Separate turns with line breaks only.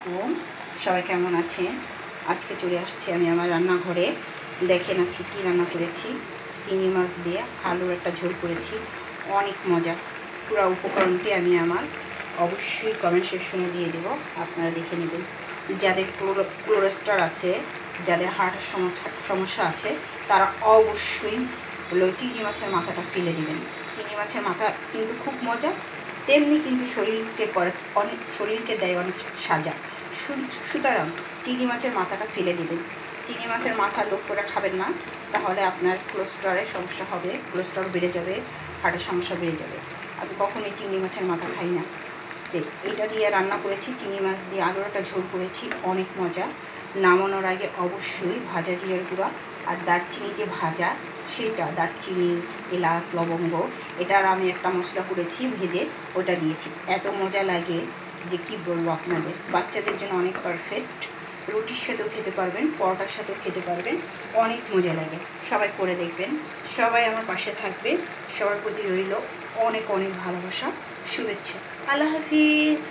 আলাইকুম, সবাই কেমন আছেন? আজকে চলে আসছি আমি আমার রান্নাঘরে। দেখেন আজকে কী রান্না করেছি। চিংড়ি মাছ দিয়ে আলুর একটা ঝোল করেছি, অনেক মজা। পুরো উপকরণটি আমি আমার অবশ্যই কমেন্ট সেকশনে দিয়ে দেবো, আপনারা দেখে নেবেন। যাদের কোলেস্ট্রল আছে, যাদের হার্টের সমস্যা আছে, তারা অবশ্যই চিংড়ি মাছের মাথাটা ফেলে দেবেন। চিংড়ি মাছের মাথা কিন্তু খুব মজা, তেমনি কিন্তু শরীরকে দেয় অনেক সাজা। সুতরাং চিংড়ি মাছের মাথাটা ফেলে দেবেন। চিংড়ি মাছের মাথা লোভ করে খাবেন না, তাহলে আপনার কোলেস্ট্রলের সমস্যা হবে, কোলেস্ট্রল বেড়ে যাবে, হার্টের সমস্যা বেড়ে যাবে। আমি কখনোই চিংড়ি মাছের মাথা খাই না। এটা দিয়ে রান্না করেছি, চিংড়ি মাছ দিয়ে আলুর একটা ঝোল করেছি, অনেক মজা। নামানোর আগে অবশ্যই ভাজা জিরার গুঁড়া আর দারচিনি যে ভাজা, সেটা দারচিনি, এলাচ, লবঙ্গ, এটার আমি একটা মশলা করেছি ভেজে, ওটা দিয়েছি। এত মজা লাগে যে কি বলবো আপনাদের। বাচ্চাদের জন্য অনেক পারফেক্ট। রুটির সাথেও খেতে পারবেন, পরোটার সাথেও খেতে পারবেন, অনেক মজা লাগে। সবাই করে দেখবেন, সবাই আমার পাশে থাকবেন। সবার প্রতি রইল অনেক অনেক ভালোবাসা, শুভেচ্ছা। আল্লাহ হাফিজ।